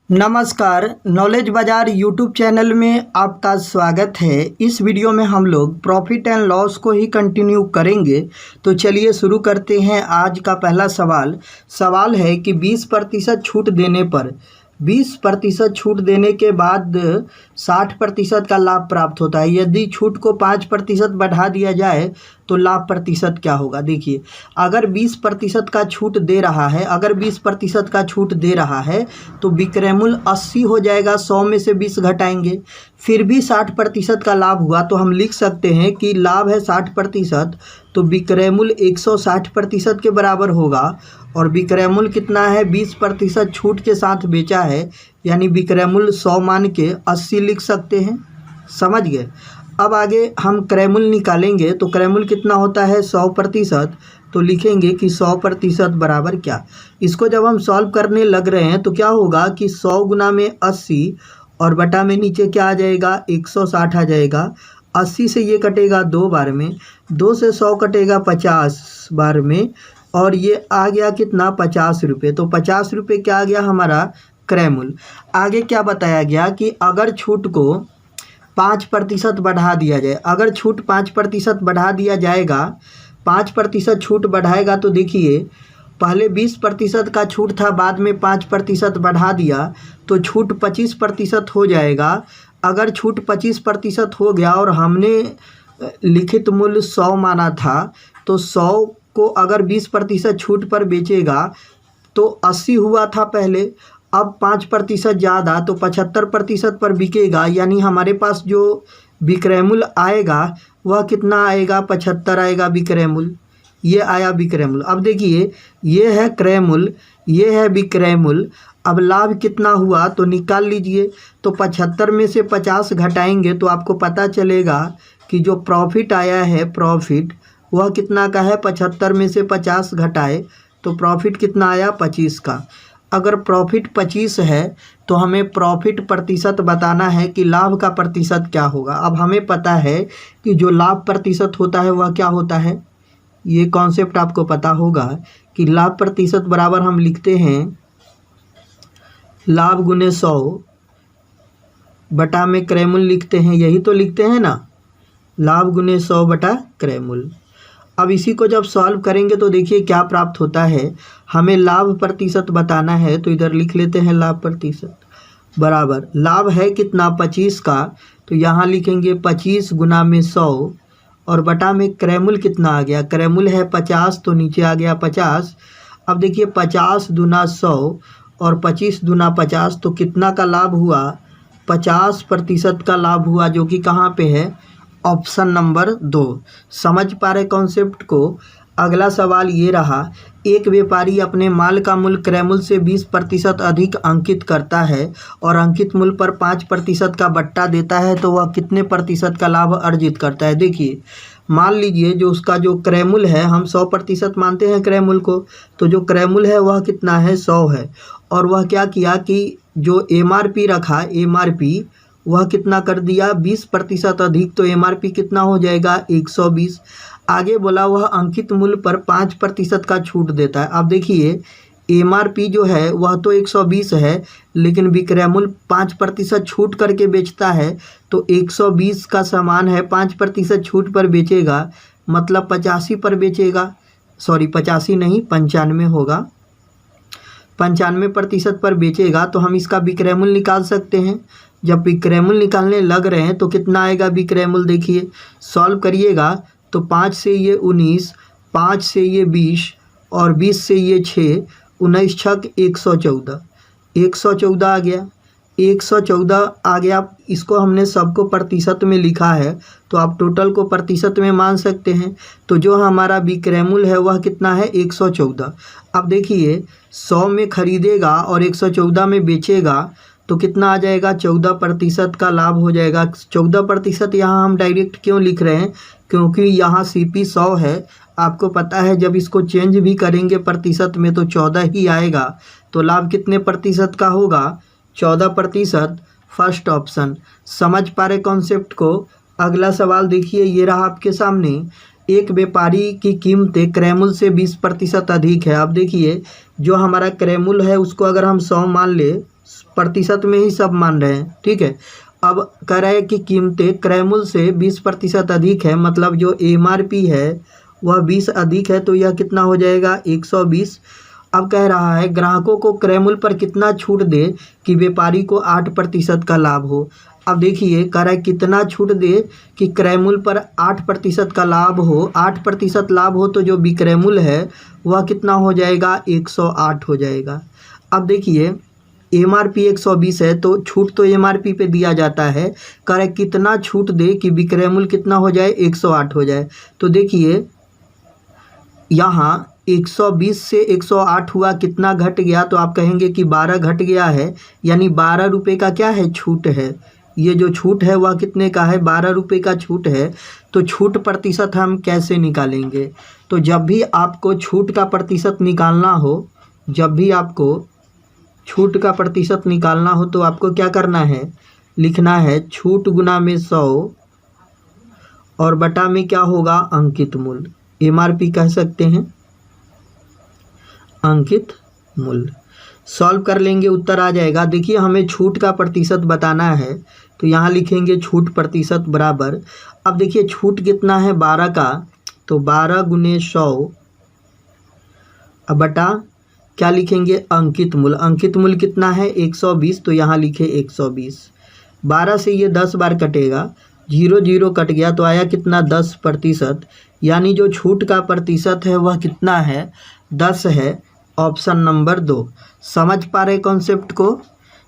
नमस्कार, नॉलेज बाज़ार YouTube channel में आपका स्वागत है। इस वीडियो में हम लोग प्रॉफिट एंड लॉस को ही कंटिन्यू करेंगे। तो चलिए शुरू करते हैं। आज का पहला सवाल है कि 20% छूट देने पर 20% छूट देने के बाद 60% का लाभ प्राप्त होता है। यदि छूट को 5% बढ़ा दिया जाए तो लाभ प्रतिशत क्या होगा। देखिए, अगर 20% का छूट दे रहा है तो विक्रय मूल्य 80 हो जाएगा। 100 में से 20 घटाएंगे, फिर भी 60% का लाभ हुआ तो हम लिख सकते हैं कि लाभ है 60%, तो विक्रय मूल्य 160% के बराबर होगा। और विक्रय मूल्य कितना है, 20% छूट के साथ बेचा है, यानी विक्रय मूल्य 100 मान के 80 लिख सकते हैं। समझ गए। अब आगे हम क्रय मूल्य निकालेंगे तो क्रय मूल्य कितना होता है 100%, तो लिखेंगे कि 100% बराबर क्या। इसको जब हम सॉल्व करने लग रहे हैं तो क्या होगा कि 100 गुना में 80 और बटा में नीचे क्या आ जाएगा 160 आ जाएगा। 80 से ये कटेगा 2 बार में, 2 से 100 कटेगा 50 बार में, और ये आ गया कितना 50 रुपये। तो 50 रुपये क्या आ गया हमारा क्रय मूल्य। आगे क्या बताया गया कि अगर छूट को 5% बढ़ा दिया जाए, अगर छूट 5% बढ़ा दिया जाएगा, 5% छूट बढ़ाएगा तो देखिए पहले 20% का छूट था, बाद में 5% बढ़ा दिया तो छूट 25% हो जाएगा। अगर छूट 25% हो गया और हमने लिखित मूल्य 100 माना था, तो 100 को अगर 20% छूट पर बेचेगा तो 80 हुआ था पहले, अब 5% ज़्यादा तो 75% पर बिकेगा, यानी हमारे पास जो विक्रय मूल्य आएगा वह कितना आएगा 75 आएगा विक्रय मूल्य। ये आया विक्रय मूल्य। अब देखिए, ये है क्रय मूल्य, ये है विक्रय मूल्य। अब लाभ कितना हुआ तो निकाल लीजिए। तो 75 में से 50 घटाएंगे तो आपको पता चलेगा कि जो प्रॉफिट आया है, प्रॉफिट वह कितना का है 75 में से 50 घटाए तो प्रॉफिट कितना आया 25 का। अगर प्रॉफिट 25 है तो हमें प्रॉफिट प्रतिशत बताना है कि लाभ का प्रतिशत क्या होगा। अब हमें पता है कि जो लाभ प्रतिशत होता है वह क्या होता है, ये कॉन्सेप्ट आपको पता होगा कि लाभ प्रतिशत बराबर हम लिखते हैं लाभ गुने 100 बटा में क्रय मूल्य लिखते हैं, यही तो लिखते हैं ना, लाभ गुने 100 बटा क्रय मूल्य। अब इसी को जब सॉल्व करेंगे तो देखिए क्या प्राप्त होता है। हमें लाभ प्रतिशत बताना है तो इधर लिख लेते हैं लाभ प्रतिशत बराबर, लाभ है कितना 25 का, तो यहाँ लिखेंगे 25 गुना में 100 और बटा में क्रय मूल्य कितना आ गया, क्रय मूल्य है 50 तो नीचे आ गया 50। अब देखिए 50 दूना 100 और 25 दूना 50 तो कितना का लाभ हुआ 50% का लाभ हुआ, जो कि कहाँ पे है ऑप्शन नंबर 2। समझ पा रहे कॉन्सेप्ट को। अगला सवाल ये रहा, एक व्यापारी अपने माल का मूल्य क्रय मूल्य से 20% अधिक अंकित करता है और अंकित मूल्य पर 5% का बट्टा देता है, तो वह कितने प्रतिशत का लाभ अर्जित करता है। देखिए, मान लीजिए जो उसका जो क्रय मूल्य है, हम 100% मानते हैं क्रय मूल्य को, तो जो क्रय मूल्य है वह कितना है 100 है, और वह क्या किया कि जो MRP रखा, MRP वह कितना कर दिया 20% अधिक, तो MRP कितना हो जाएगा 120। आगे बोला वह अंकित मूल्य पर 5% का छूट देता है। अब देखिए MRP जो है वह तो 120 है, लेकिन विक्रय मूल्य 5% छूट करके बेचता है, तो 120 का सामान है 5% छूट पर बेचेगा, मतलब 85 पर बेचेगा। सॉरी 85 नहीं 95 होगा, 95% पर बेचेगा। तो हम इसका विक्रय मूल्य निकाल सकते हैं। जब विक्रय मूल्य निकालने लग रहे हैं तो कितना आएगा विक्रय मूल्य, देखिए सॉल्व करिएगा तो 5 से ये 19, 5 से ये 20 और 20 से ये 6, 19 छक 114, 114 आ गया, 114 आ गया। इसको हमने सबको प्रतिशत में लिखा है तो आप टोटल को प्रतिशत में मान सकते हैं। तो जो हमारा विक्रय मूल्य है वह कितना है 114। अब देखिए 100 में खरीदेगा और 114 में बेचेगा तो कितना आ जाएगा 14% का लाभ हो जाएगा। 14% यहाँ हम डायरेक्ट क्यों लिख रहे हैं, क्योंकि यहाँ CP 100 है। आपको पता है जब इसको चेंज भी करेंगे प्रतिशत में तो 14 ही आएगा, तो लाभ कितने प्रतिशत का होगा 14%, फर्स्ट ऑप्शन। समझ पा रहे कॉन्सेप्ट को। अगला सवाल देखिए, ये रहा आपके सामने, एक व्यापारी की कीमतें क्रय मूल्य से 20% अधिक है। अब देखिए जो हमारा क्रय मूल्य है उसको अगर हम 100 मान ले, प्रतिशत में ही सब मान रहे हैं, ठीक है। अब कह रहा है कि कीमतें क्रय मूल्य से 20% अधिक है, मतलब जो MRP है वह 20 अधिक है, तो यह कितना हो जाएगा 120। अब कह रहा है ग्राहकों को क्रय मूल्य पर कितना छूट दे कि व्यापारी को 8% का लाभ हो। अब देखिए कह रहा है कितना छूट दे कि क्रय मूल्य पर 8% का लाभ हो। 8% लाभ हो तो जो विक्रय मूल्य है वह कितना हो जाएगा 108 हो जाएगा। अब देखिए MRP 120 है तो छूट तो MRP पे दिया जाता है, कह रहा है कितना छूट दे कि विक्रय मूल्य कितना हो जाए 108 हो जाए। तो देखिए यहाँ 120 से 108 हुआ, कितना घट गया, तो आप कहेंगे कि 12 घट गया है, यानी 12 रुपये का क्या है छूट है। ये जो छूट है वह कितने का है 12 रुपये का छूट है। तो छूट प्रतिशत हम कैसे निकालेंगे, तो जब भी आपको छूट का प्रतिशत निकालना हो, जब भी आपको छूट का प्रतिशत निकालना हो तो आपको क्या करना है, लिखना है छूट गुना में 100 और बटा में क्या होगा अंकित मूल्य, MRP कह सकते हैं, अंकित मूल्य। सॉल्व कर लेंगे उत्तर आ जाएगा। देखिए हमें छूट का प्रतिशत बताना है तो यहाँ लिखेंगे छूट प्रतिशत बराबर, अब देखिए छूट कितना है 12 का, तो 12 गुने 100 अब बटा क्या लिखेंगे अंकित मूल्य। अंकित मूल्य कितना है 120, तो यहाँ लिखे 120। 12 से ये 10 बार कटेगा, 0 0 कट गया तो आया कितना 10%, यानी जो छूट का प्रतिशत है वह कितना है 10 है, ऑप्शन नंबर 2। समझ पा रहे कॉन्सेप्ट को।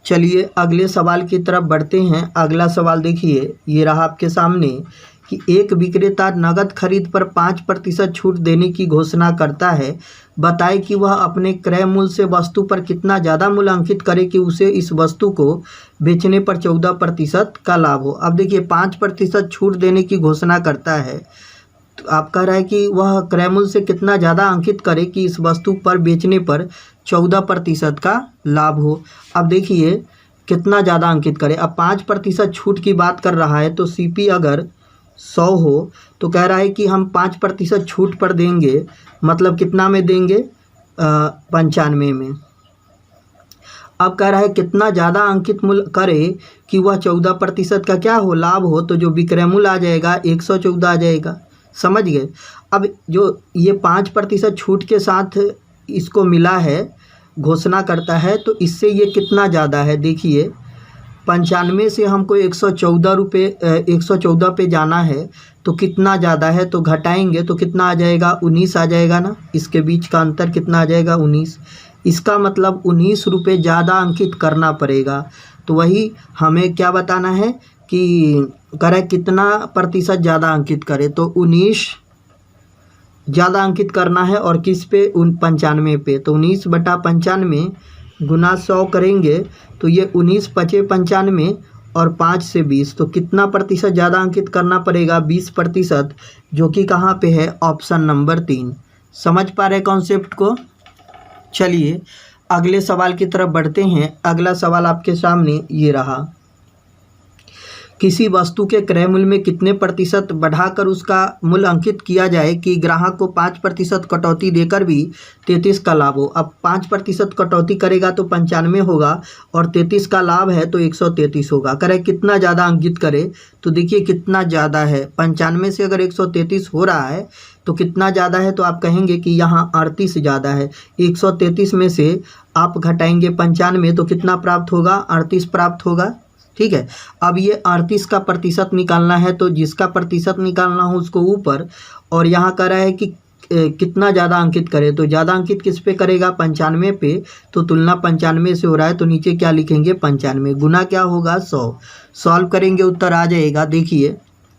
चलिए अगले सवाल की तरफ बढ़ते हैं। अगला सवाल देखिए, ये रहा आपके सामने कि एक विक्रेता नगद खरीद पर 5% छूट देने की घोषणा करता है, बताए कि वह अपने क्रय मूल्य से वस्तु पर कितना ज़्यादा मूल्य अंकित करे कि उसे इस वस्तु को बेचने पर 14% का लाभ हो। अब देखिए 5% छूट देने की घोषणा करता है, तो आप कह रहा है कि वह क्रय मूल्य से कितना ज़्यादा अंकित करे कि इस वस्तु पर बेचने पर 14% का लाभ हो। अब देखिए कितना ज़्यादा अंकित करे, अब 5% छूट की बात कर रहा है तो CP अगर 100 हो तो कह रहा है कि हम 5% छूट पर देंगे, मतलब कितना में देंगे 95 में। अब कह रहा है कितना ज़्यादा अंकित मूल्य करे कि वह 14% का क्या हो लाभ हो, तो जो विक्रय मूल्य आ जाएगा 114 आ जाएगा। समझ गए। अब जो ये 5% छूट के साथ इसको मिला है, घोषणा करता है, तो इससे ये कितना ज़्यादा है, देखिए 95 से हमको 114 पे जाना है, तो कितना ज़्यादा है, तो घटाएंगे तो कितना आ जाएगा 19 आ जाएगा ना, इसके बीच का अंतर कितना आ जाएगा 19। इसका मतलब 19 रुपये ज़्यादा अंकित करना पड़ेगा। तो वही हमें क्या बताना है कि करें कितना प्रतिशत ज़्यादा अंकित करें, तो 19 ज़्यादा अंकित करना है और किस पे 95 पे, तो 19 बटा 95 गुना 100 करेंगे तो ये 19 पचे 95 और 5 से 20, तो कितना प्रतिशत ज़्यादा अंकित करना पड़ेगा 20%, जो कि कहाँ पे है ऑप्शन नंबर 3। समझ पा रहे कॉन्सेप्ट को। चलिए अगले सवाल की तरफ बढ़ते हैं। अगला सवाल आपके सामने ये रहा, किसी वस्तु के क्रय मूल्य में कितने प्रतिशत बढ़ाकर उसका मूल्य अंकित किया जाए कि ग्राहक को 5% कटौती देकर भी 33 का लाभ हो। अब 5% कटौती करेगा तो 95 होगा और 33 का लाभ है तो 133 होगा। करे कितना ज़्यादा अंकित करे, तो देखिए कितना ज़्यादा है, 95 से अगर 133 हो रहा है तो कितना ज़्यादा है, तो आप कहेंगे कि यहाँ 38 ज़्यादा है। 133 में से आप घटाएंगे 95 तो कितना प्राप्त होगा 38 प्राप्त होगा। ठीक है। अब ये 38 का प्रतिशत निकालना है, तो जिसका प्रतिशत निकालना हो उसको ऊपर, और यहाँ कह रहा है कि कितना ज़्यादा अंकित करे, तो ज़्यादा अंकित किस पे करेगा 95 पे, तो तुलना 95 से हो रहा है तो नीचे क्या लिखेंगे 95 गुना क्या होगा 100। सॉल्व करेंगे उत्तर आ जाएगा। देखिए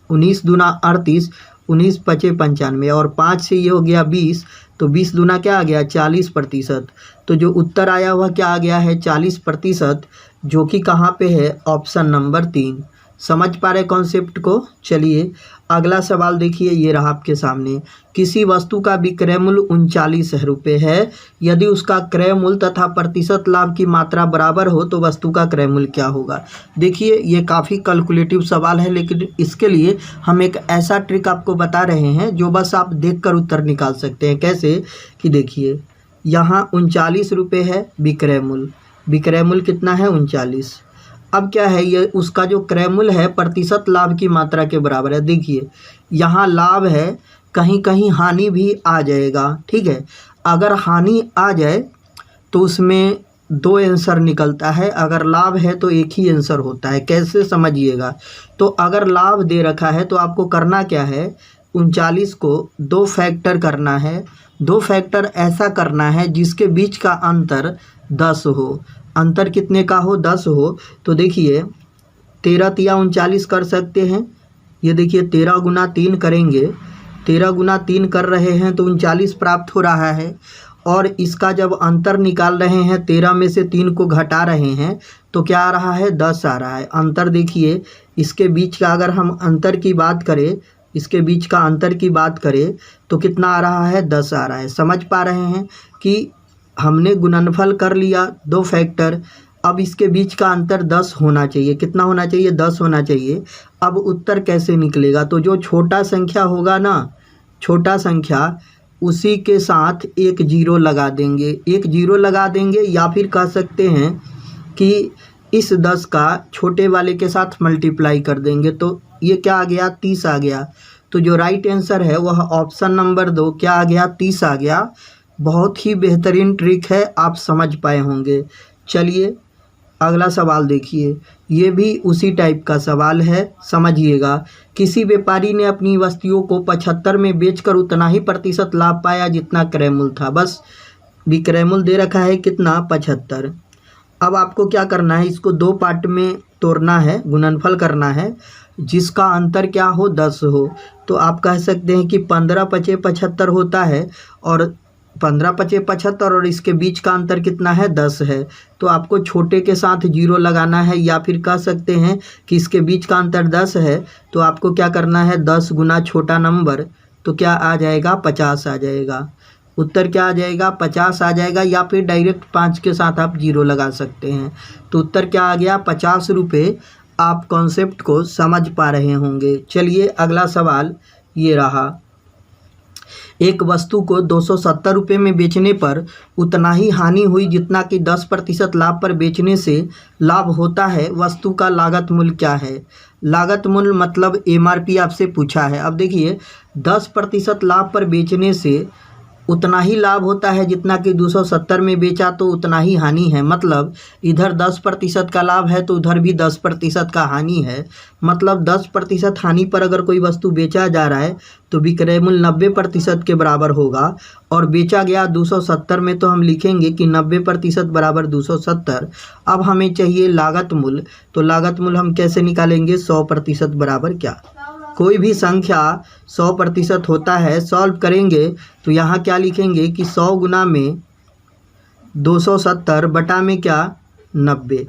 19 दूना 38, 19 पचे 95 और 5 से ये हो गया 20, तो 20 दूना क्या आ गया 40%। तो जो उत्तर आया हुआ क्या आ गया है 40%, जो कि कहाँ पे है ऑप्शन नंबर 3। समझ पा रहे कॉन्सेप्ट को। चलिए अगला सवाल देखिए, ये रहा आपके सामने, किसी वस्तु का विक्रय मूल्य 39 रुपये है, यदि उसका क्रय मूल्य तथा प्रतिशत लाभ की मात्रा बराबर हो तो वस्तु का क्रय मूल्य क्या होगा। देखिए ये काफ़ी कैलकुलेटिव सवाल है, लेकिन इसके लिए हम एक ऐसा ट्रिक आपको बता रहे हैं जो बस आप देखकर उत्तर निकाल सकते हैं। कैसे कि देखिए यहाँ 39 रुपये है विक्रय मूल्य, विक्रय मूल्य कितना है 39। अब क्या है, ये उसका जो क्रय मूल्य है प्रतिशत लाभ की मात्रा के बराबर है। देखिए यहाँ लाभ है, कहीं कहीं हानि भी आ जाएगा, ठीक है। अगर हानि आ जाए तो उसमें दो आंसर निकलता है, अगर लाभ है तो एक ही आंसर होता है। कैसे समझिएगा, तो अगर लाभ दे रखा है तो आपको करना क्या है, 39 को 2 फैक्टर करना है। 2 फैक्टर ऐसा करना है जिसके बीच का अंतर 10 हो। अंतर कितने का हो, 10 हो। तो देखिए 13 तिया 39 कर सकते हैं। ये देखिए 13 गुना 3 करेंगे, 13 गुना 3 कर रहे हैं तो 39 प्राप्त हो रहा है। और इसका जब अंतर निकाल रहे हैं, 13 में से 3 को घटा रहे हैं तो क्या आ रहा है, 10 आ रहा है। अंतर देखिए, इसके बीच का अगर हम अंतर की बात करें, इसके बीच का अंतर की बात करें तो कितना आ रहा है, 10 आ रहा है। समझ पा रहे हैं कि हमने गुणनफल कर लिया 2 फैक्टर, अब इसके बीच का अंतर 10 होना चाहिए। कितना होना चाहिए, 10 होना चाहिए। अब उत्तर कैसे निकलेगा, तो जो छोटा संख्या होगा ना, छोटा संख्या, उसी के साथ एक जीरो लगा देंगे, एक जीरो लगा देंगे, या फिर कह सकते हैं कि इस 10 का छोटे वाले के साथ मल्टीप्लाई कर देंगे। तो ये क्या आ गया, 30 आ गया। तो जो राइट आंसर है वह ऑप्शन नंबर 2 क्या आ गया, 30 आ गया। बहुत ही बेहतरीन ट्रिक है, आप समझ पाए होंगे। चलिए अगला सवाल देखिए, ये भी उसी टाइप का सवाल है, समझिएगा। किसी व्यापारी ने अपनी वस्तुओं को 75 में बेचकर उतना ही प्रतिशत लाभ पाया जितना क्रय मूल्य था। बस विक्रय मूल्य दे रखा है कितना, 75। अब आपको क्या करना है, इसको 2 पार्ट में तोड़ना है, गुणनफल करना है जिसका अंतर क्या हो, 10 हो। तो आप कह सकते हैं कि 15 पचे 75 होता है, और 15 पचे 75 और इसके बीच का अंतर कितना है, 10 है। तो आपको छोटे के साथ जीरो लगाना है, या फिर कह सकते हैं कि इसके बीच का अंतर 10 है तो आपको क्या करना है, 10 गुना छोटा नंबर, तो क्या आ जाएगा, 50 आ जाएगा। उत्तर क्या आ जाएगा, 50 आ जाएगा, या फिर डायरेक्ट 5 के साथ आप जीरो लगा सकते हैं। तो उत्तर क्या आ गया, 50 रुपये। आप कॉन्सेप्ट को समझ पा रहे होंगे। चलिए अगला सवाल ये रहा, एक वस्तु को 270 रुपये में बेचने पर उतना ही हानि हुई जितना कि 10% लाभ पर बेचने से लाभ होता है। वस्तु का लागत मूल्य क्या है। लागत मूल्य मतलब MRP आपसे पूछा है। अब देखिए 10% लाभ पर बेचने से उतना ही लाभ होता है जितना कि 270 में बेचा तो उतना ही हानि है। मतलब इधर 10% का लाभ है तो उधर भी 10% का हानि है। मतलब 10% हानि पर अगर कोई वस्तु बेचा जा रहा है तो विक्रय मूल्य 90% के बराबर होगा, और बेचा गया 270 में तो हम लिखेंगे कि 90% बराबर 270। अब हमें चाहिए लागत मूल्य, तो लागत मूल्य हम कैसे निकालेंगे, 100% बराबर क्या, कोई भी संख्या 100% होता है। सॉल्व करेंगे तो यहाँ क्या लिखेंगे कि 100 गुना में 270 बटा में क्या, 90।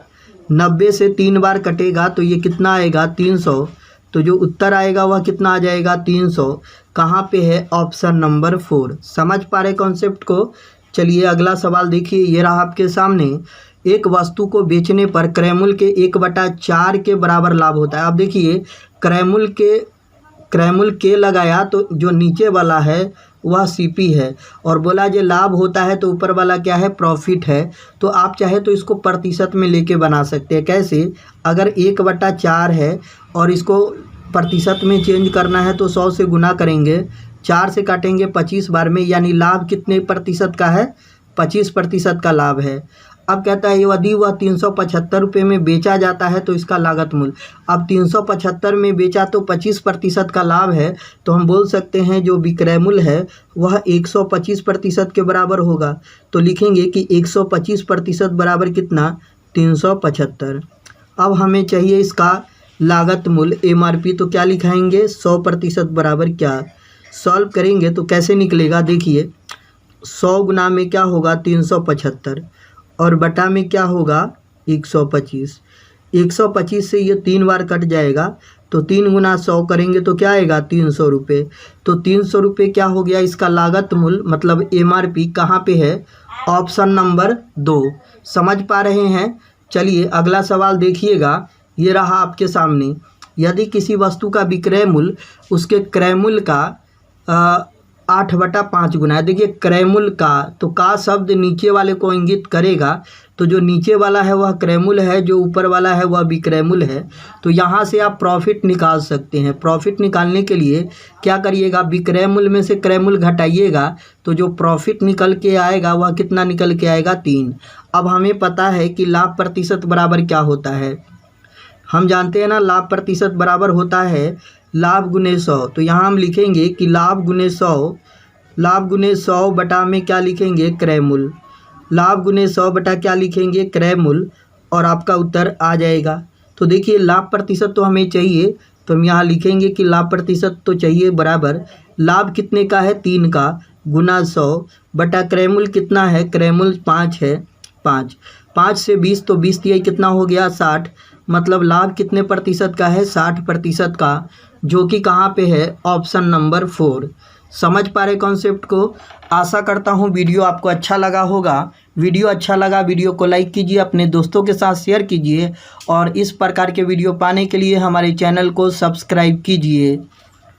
90 से 3 बार कटेगा तो ये कितना आएगा, 300। तो जो उत्तर आएगा वह कितना आ जाएगा, 300। कहाँ पे है, ऑप्शन नंबर 4। समझ पा रहे कॉन्सेप्ट को। चलिए अगला सवाल देखिए, ये रहा आपके सामने, एक वस्तु को बेचने पर क्रय मूल्य के 1/4 के बराबर लाभ होता है। अब देखिए क्रय मूल्य के लगाया तो जो नीचे वाला है वह CP है, और बोला जो लाभ होता है तो ऊपर वाला क्या है, प्रॉफिट है। तो आप चाहे तो इसको प्रतिशत में लेके बना सकते हैं। कैसे, अगर 1/4 है और इसको प्रतिशत में चेंज करना है तो 100 से गुना करेंगे, 4 से काटेंगे 25 बार में, यानी लाभ कितने प्रतिशत का है, 25% का लाभ है। अब कहता है यदि वह 375 रुपये में बेचा जाता है तो इसका लागत मूल्य। अब 375 में बेचा तो 25% का लाभ है, तो हम बोल सकते हैं जो विक्रय मूल्य है वह 125% के बराबर होगा। तो लिखेंगे कि 125% बराबर कितना, 375। अब हमें चाहिए इसका लागत मूल्य MRP, तो क्या लिखाएंगे, 100% बराबर क्या। सॉल्व करेंगे तो कैसे निकलेगा, देखिए 100 गुना में क्या होगा, 375, और बटा में क्या होगा, 125। 125 से ये 3 बार कट जाएगा तो 3 गुना 100 करेंगे तो क्या आएगा, 300 रुपये। तो 300 रुपये क्या हो गया, इसका लागत मूल्य मतलब MRP कहाँ पे है, ऑप्शन नंबर 2। समझ पा रहे हैं। चलिए अगला सवाल देखिएगा, ये रहा आपके सामने, यदि किसी वस्तु का विक्रय मूल्य उसके क्रय मूल्य का 8/5 गुना है। देखिए क्रय मूल्य का, तो का शब्द नीचे वाले को इंगित करेगा, तो जो नीचे वाला है वह क्रयमूल्य है, जो ऊपर वाला है वह विक्रयमूल्य है। तो यहाँ से आप प्रॉफिट निकाल सकते हैं। प्रॉफिट निकालने के लिए क्या करिएगा, विक्रयमूल्य में से क्रयमूल्य घटाइएगा तो जो प्रॉफिट निकल के आएगा वह कितना निकल के आएगा, 3। अब हमें पता है कि लाभ प्रतिशत बराबर क्या होता है। हम जानते हैं ना, लाभ प्रतिशत बराबर होता है लाभ गुने 100। तो यहाँ हम लिखेंगे कि लाभ गुने 100 बटा में क्या लिखेंगे, क्रयमूल्य। लाभ गुने 100 बटा क्या लिखेंगे, क्रयमूल्य, और आपका उत्तर आ जाएगा। तो देखिए लाभ प्रतिशत तो हमें चाहिए, तो हम यहाँ लिखेंगे कि लाभ प्रतिशत तो चाहिए बराबर लाभ कितने का है, 3 का, गुना 100 बटा क्रयमूल्य कितना है, क्रयमूल्य 5 है, 5 से 20 तो 20 दिया कितना हो गया, 60। मतलब लाभ कितने प्रतिशत का है, 60% का, जो कि कहाँ पे है, ऑप्शन नंबर 4। समझ पा रहे कॉन्सेप्ट को। आशा करता हूँ वीडियो आपको अच्छा लगा होगा। वीडियो अच्छा लगा, वीडियो को लाइक कीजिए, अपने दोस्तों के साथ शेयर कीजिए और इस प्रकार के वीडियो पाने के लिए हमारे चैनल को सब्सक्राइब कीजिए।